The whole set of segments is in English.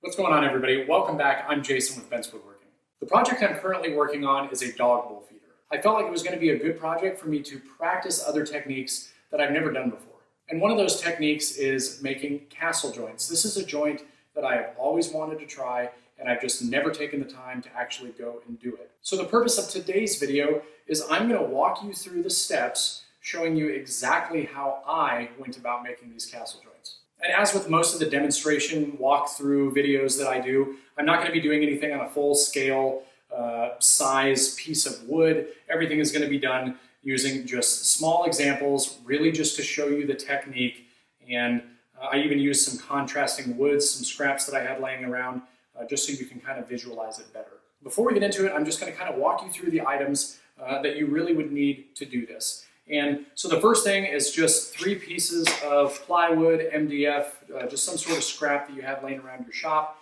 What's going on, everybody? Welcome back. I'm Jason with Woodworking. The project I'm currently working on is a dog bowl feeder. I felt like it was going to be a good project for me to practice other techniques that I've never done before. And one of those techniques is making castle joints. This is a joint that I have always wanted to try, and I've just never taken the time to actually go and do it. So the purpose of today's video is I'm going to walk you through the steps showing you exactly how I went about making these castle joints. And as with most of the demonstration walkthrough videos that I do, I'm not going to be doing anything on a full scale size piece of wood. Everything is going to be done using just small examples, really just to show you the technique. And I even used some contrasting woods, some scraps that I had laying around, just so you can kind of visualize it better. Before we get into it, I'm just going to kind of walk you through the items that you really would need to do this. And so the first thing is just 3 pieces of plywood, MDF, just some sort of scrap that you have laying around your shop.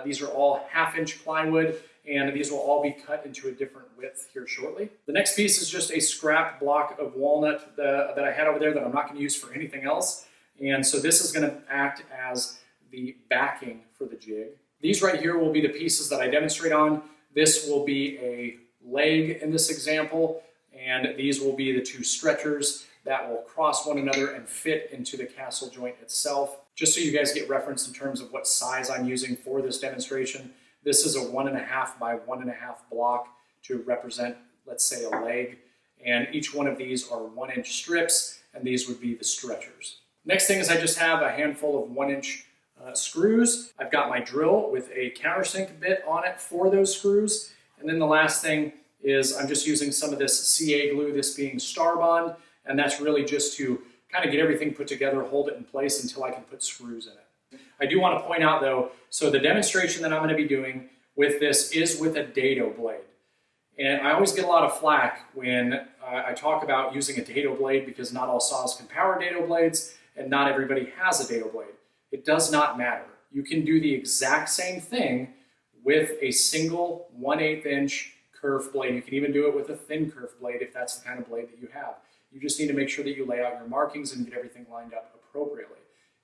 These are all 1/2-inch plywood, and these will all be cut into a different width here shortly. The next piece is just a scrap block of walnut that I had over there that I'm not going to use for anything else. And so this is going to act as the backing for the jig. These right here will be the pieces that I demonstrate on. This will be a leg in this example. And these will be the 2 stretchers that will cross one another and fit into the castle joint itself. Just so you guys get reference in terms of what size I'm using for this demonstration, this is a 1.5 by 1.5 block to represent, let's say, a leg. And each one of these are 1-inch strips, and these would be the stretchers. Next thing is I just have a handful of 1-inch screws. I've got my drill with a countersink bit on it for those screws. And then the last thing is I'm just using some of this CA glue, this being Star Bond, and that's really just to kind of get everything put together, hold it in place until I can put screws in it. I do want to point out though, so the demonstration that I'm going to be doing with this is with a dado blade. And I always get a lot of flack when I talk about using a dado blade because not all saws can power dado blades and not everybody has a dado blade. It does not matter. You can do the exact same thing with a single 1/8 inch curved blade. You can even do it with a thin curved blade if that's the kind of blade that you have. You just need to make sure that you lay out your markings and get everything lined up appropriately.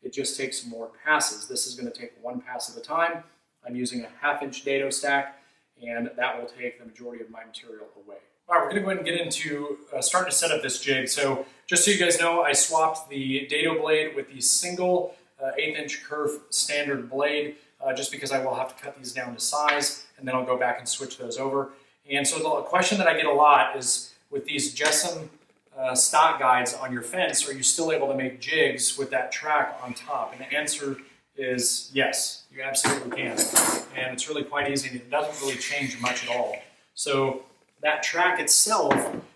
It just takes more passes. This is going to take 1 pass at a time. I'm using a 1/2-inch dado stack, and that will take the majority of my material away. All right, we're going to go ahead and get into starting to set up this jig. So just so you guys know, I swapped the dado blade with the single 1/8-inch curve standard blade just because I will have to cut these down to size, and then I'll go back and switch those over. And so the question that I get a lot is, with these Jessam stock guides on your fence, are you still able to make jigs with that track on top? And the answer is yes, you absolutely can. And it's really quite easy, and it doesn't really change much at all. So that track itself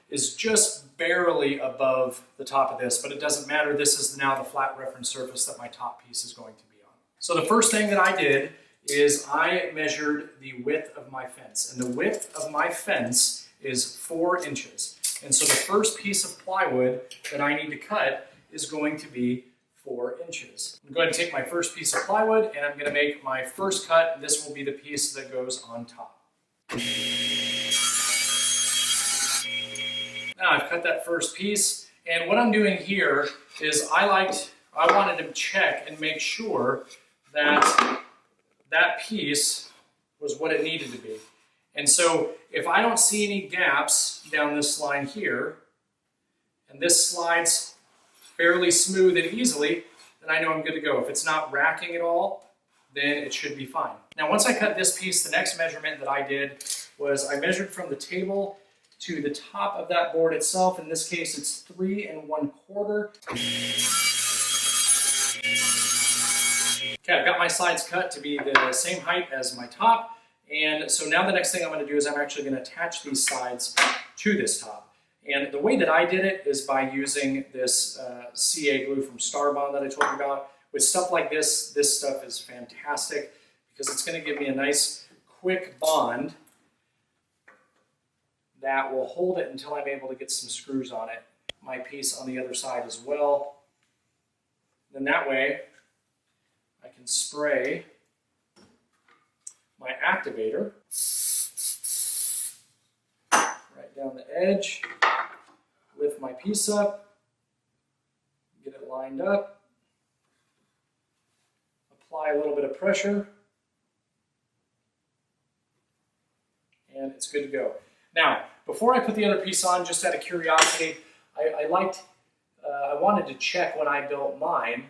is just barely above the top of this, but it doesn't matter. This is now the flat reference surface that my top piece is going to be on. So the first thing that I did is I measured the width of my fence, and the width of my fence is 4 inches. And so the first piece of plywood that I need to cut is going to be 4 inches. I'm going to take my first piece of plywood and I'm going to make my first cut. This will be the piece that goes on top. Now I've cut that first piece, and what I'm doing here is I wanted to check and make sure that that piece was what it needed to be. And so if I don't see any gaps down this line here, and this slides fairly smooth and easily, then I know I'm good to go. If it's not racking at all, then it should be fine. Now once I cut this piece, the next measurement that I did was I measured from the table to the top of that board itself. In this case, it's 3 1/4. Okay, I've got my sides cut to be the same height as my top. And so now the next thing I'm going to do is I'm actually going to attach these sides to this top. And the way that I did it is by using this CA glue from Star Bond that I told you about. With stuff like this, this stuff is fantastic because it's going to give me a nice quick bond that will hold it until I'm able to get some screws on it. My piece on the other side as well. Then that way I can spray my activator right down the edge, lift my piece up, get it lined up, apply a little bit of pressure, and it's good to go. Now, before I put the other piece on, just out of curiosity, I wanted to check when I built mine,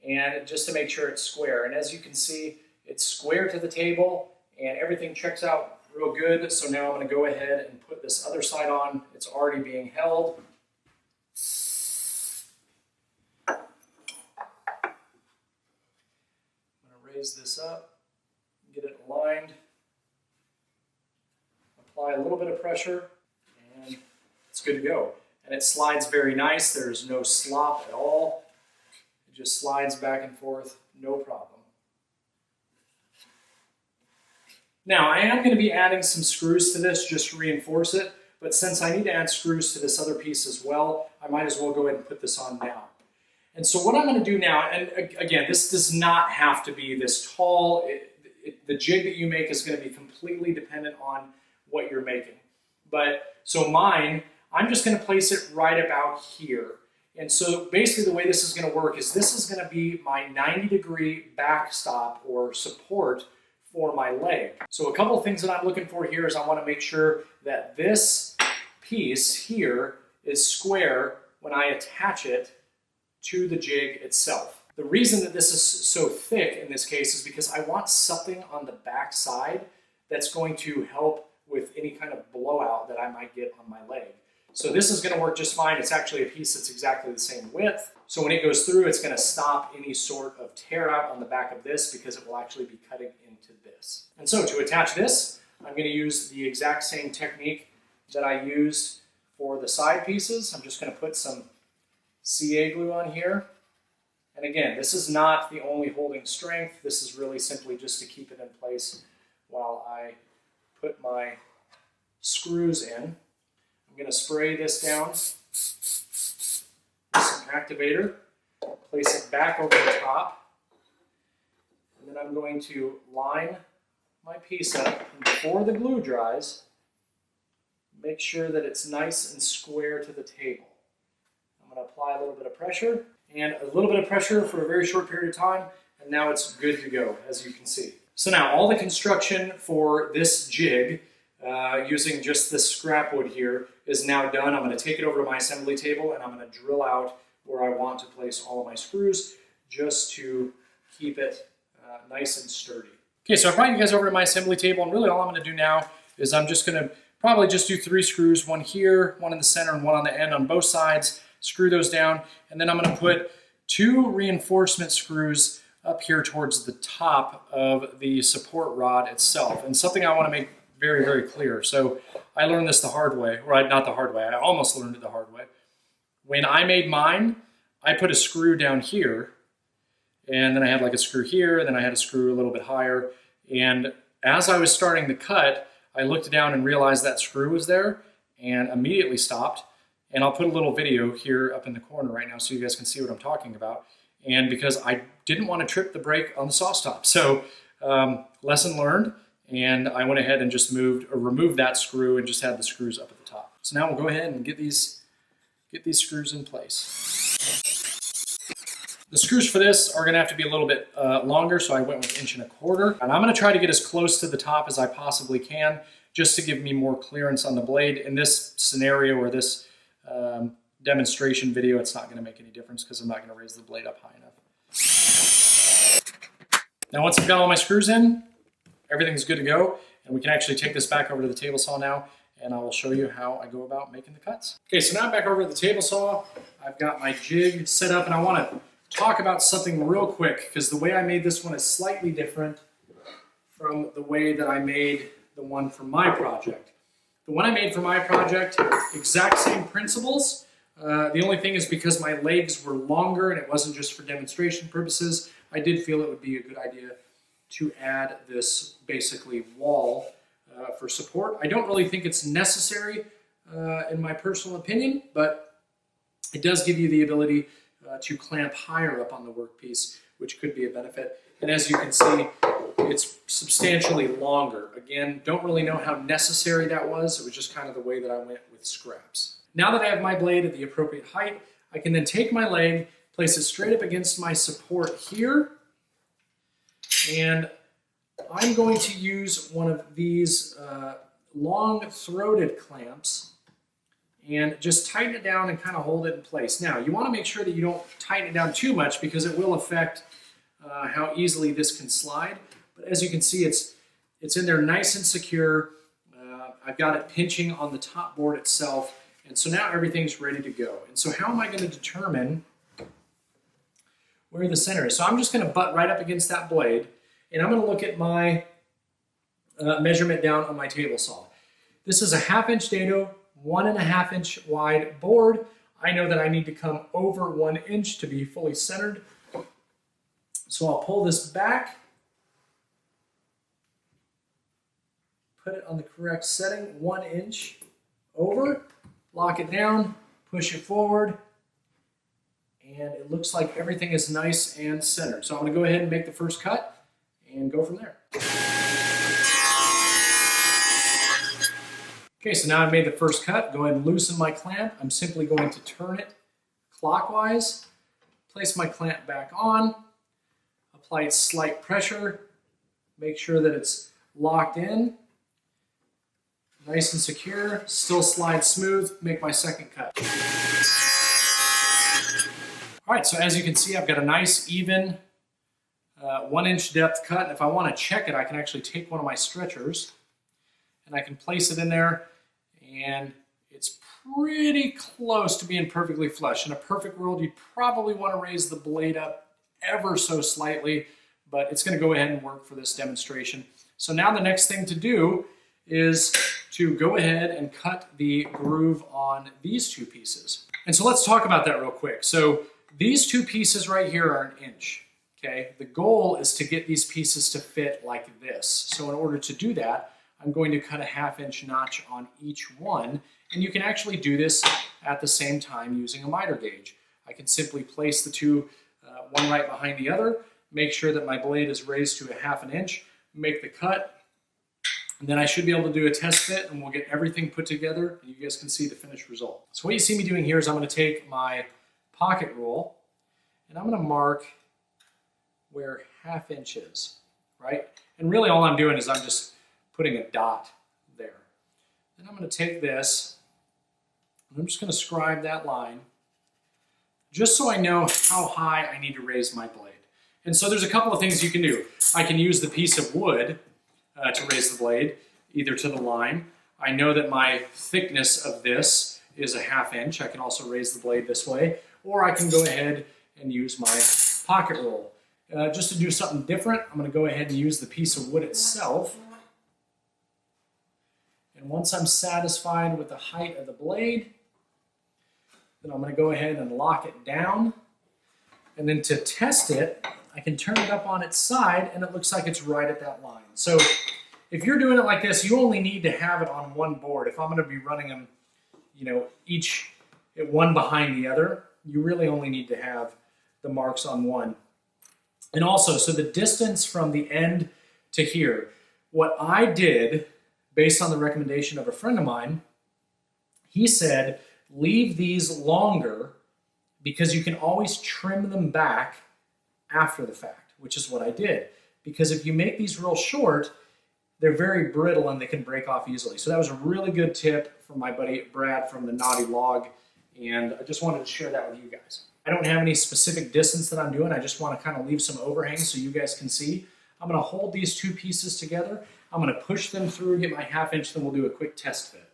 and just to make sure it's square. And as you can see, it's square to the table, and everything checks out real good. So now I'm going to go ahead and put this other side on. It's already being held. I'm going to raise this up, get it aligned, apply a little bit of pressure, and it's good to go. And it slides very nice. There's no slop at all. It just slides back and forth, no problem. Now, I am going to be adding some screws to this just to reinforce it, but since I need to add screws to this other piece as well, I might as well go ahead and put this on now. And so what I'm going to do now, and again, this does not have to be this tall. The jig that you make is going to be completely dependent on what you're making. But so mine, I'm just going to place it right about here. And so basically the way this is going to work is this is going to be my 90-degree backstop or support for my leg. So a couple of things that I'm looking for here is I want to make sure that this piece here is square when I attach it to the jig itself. The reason that this is so thick in this case is because I want something on the back side that's going to help with any kind of blowout that I might get on my leg. So this is going to work just fine. It's actually a piece that's exactly the same width. So when it goes through, it's going to stop any sort of tear out on the back of this because it will actually be cutting into this. And so to attach this, I'm going to use the exact same technique that I used for the side pieces. I'm just going to put some CA glue on here. And again, this is not the only holding strength. This is really simply just to keep it in place while I put my screws in. I'm going to spray this down with some activator, place it back over the top, and then I'm going to line my piece up, and before the glue dries, make sure that it's nice and square to the table. I'm going to apply a little bit of pressure, and a little bit of pressure for a very short period of time, and now it's good to go, as you can see. So now all the construction for this jig, using just this scrap wood here, is now done. I'm going to take it over to my assembly table and I'm going to drill out where I want to place all of my screws just to keep it nice and sturdy. Okay, so I brought you guys over to my assembly table, and really all I'm going to do now is I'm just going to probably just do 3 screws, one here, one in the center, and one on the end on both sides, screw those down, and then I'm going to put 2 reinforcement screws up here towards the top of the support rod itself. And something I want to make very, very clear. So I learned this the hard way, right? Not the hard way. I almost learned it the hard way. When I made mine, I put a screw down here, and then I had like a screw here, and then I had a screw a little bit higher. And as I was starting the cut, I looked down and realized that screw was there and immediately stopped. And I'll put a little video here up in the corner right now so you guys can see what I'm talking about. And because I didn't want to trip the brake on the saw stop. So lesson learned. And I went ahead and just removed that screw and just had the screws up at the top. So now we'll go ahead and get these screws in place. The screws for this are going to have to be a little bit longer, so I went with 1 1/4 inch. And I'm going to try to get as close to the top as I possibly can, just to give me more clearance on the blade. In this scenario or this demonstration video, it's not going to make any difference because I'm not going to raise the blade up high enough. Now once I've got all my screws in, everything's good to go, and we can actually take this back over to the table saw now, and I will show you how I go about making the cuts. Okay, so now I'm back over at the table saw. I've got my jig set up, and I want to talk about something real quick, because the way I made this one is slightly different from the way that I made the one for my project. The one I made for my project, exact same principles. The only thing is because my legs were longer and it wasn't just for demonstration purposes, I did feel it would be a good idea to add this basically wall for support. I don't really think it's necessary in my personal opinion, but it does give you the ability to clamp higher up on the workpiece, which could be a benefit. And as you can see, it's substantially longer. Again, don't really know how necessary that was. It was just kind of the way that I went with scraps. Now that I have my blade at the appropriate height, I can then take my leg, place it straight up against my support here, and I'm going to use one of these long-throated clamps and just tighten it down and kind of hold it in place. Now, you want to make sure that you don't tighten it down too much because it will affect how easily this can slide. But as you can see, it's in there nice and secure. I've got it pinching on the top board itself, and so now everything's ready to go. And so how am I going to determine where the center is? So I'm just going to butt right up against that blade, and I'm going to look at my measurement down on my table saw. This is a 1/2 inch dado, 1.5 inch wide board. I know that I need to come over 1 inch to be fully centered. So I'll pull this back, put it on the correct setting, 1 inch over, lock it down, push it forward, and it looks like everything is nice and centered. So I'm going to go ahead and make the first cut and go from there. Okay, so now I've made the first cut. Go ahead and loosen my clamp. I'm simply going to turn it clockwise, place my clamp back on, apply slight pressure, make sure that it's locked in, nice and secure, still slides smooth, make my second cut. All right, so as you can see, I've got a nice, even 1 inch depth cut. And if I want to check it, I can actually take one of my stretchers and I can place it in there, and it's pretty close to being perfectly flush. In a perfect world, you'd probably want to raise the blade up ever so slightly, but it's going to go ahead and work for this demonstration. So now the next thing to do is to go ahead and cut the groove on these two pieces. And so let's talk about that real quick. So these two pieces right here are 1 inch. Okay, the goal is to get these pieces to fit like this. So in order to do that, I'm going to cut a 1/2 inch notch on each one, and you can actually do this at the same time using a miter gauge. I can simply place the two, one right behind the other, make sure that my blade is raised to a 1/2 inch, make the cut, and then I should be able to do a test fit, and we'll get everything put together, and you guys can see the finished result. So what you see me doing here is I'm going to take my pocket rule, and I'm going to mark where 1/2 inch is, right? And really all I'm doing is I'm just putting a dot there. Then I'm going to take this, and I'm just going to scribe that line, just so I know how high I need to raise my blade. And so there's a couple of things you can do. I can use the piece of wood to raise the blade, either to the line. I know that my thickness of this is a 1/2 inch. I can also raise the blade this way, or I can go ahead and use my pocket rule. Just to do something different, I'm going to go ahead and use the piece of wood itself. And once I'm satisfied with the height of the blade, then I'm going to go ahead and lock it down. And then to test it, I can turn it up on its side, and it looks like it's right at that line. So if you're doing it like this, you only need to have it on one board. If I'm going to be running them, you know, each one behind the other, you really only need to have the marks on one. And also, so the distance from the end to here, what I did, based on the recommendation of a friend of mine, he said, leave these longer because you can always trim them back after the fact, which is what I did. Because if you make these real short, they're very brittle and they can break off easily. So that was a really good tip from my buddy Brad from the Naughty Log, and I just wanted to share that with you guys. I don't have any specific distance that I'm doing. I just want to kind of leave some overhang so you guys can see. I'm going to hold these two pieces together. I'm going to push them through, get my 1/2 inch, then we'll do a quick test fit.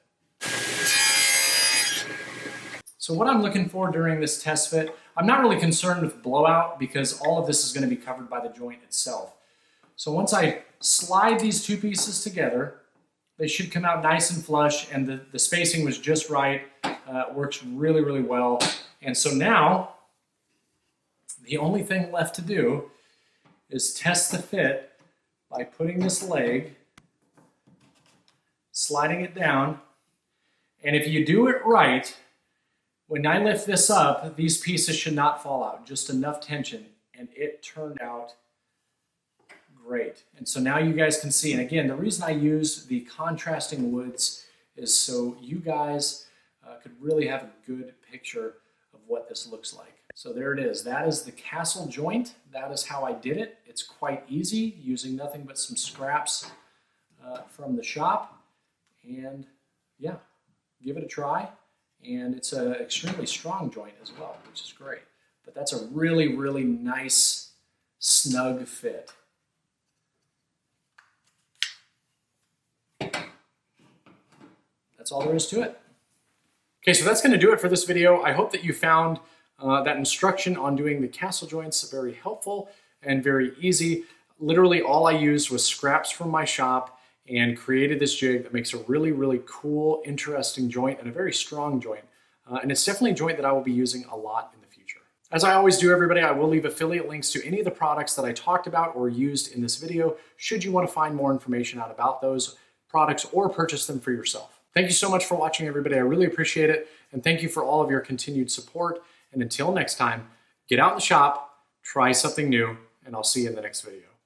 So what I'm looking for during this test fit, I'm not really concerned with blowout because all of this is going to be covered by the joint itself. So once I slide these two pieces together, they should come out nice and flush, and the spacing was just right. It works really, really well. And so now, the only thing left to do is test the fit by putting this leg, sliding it down, and if you do it right, when I lift this up, these pieces should not fall out, just enough tension, and it turned out great. And so now you guys can see, and again, the reason I use the contrasting woods is so you guys could really have a good picture of what this looks like. So there it is. That is the castle joint. That is how I did it. It's quite easy, using nothing but some scraps from the shop. And yeah, give it a try. And it's an extremely strong joint as well, which is great. But that's a really, really nice, snug fit. That's all there is to it. Okay, so that's going to do it for this video. I hope that you found that instruction on doing the castle joints very helpful and very easy. Literally all I used was scraps from my shop and created this jig that makes a really, really cool, interesting joint and a very strong joint. And it's definitely a joint that I will be using a lot in the future. As I always do, everybody, I will leave affiliate links to any of the products that I talked about or used in this video, should you want to find more information out about those products or purchase them for yourself. Thank you so much for watching, everybody. I really appreciate it. And thank you for all of your continued support. And until next time, get out in the shop, try something new, and I'll see you in the next video.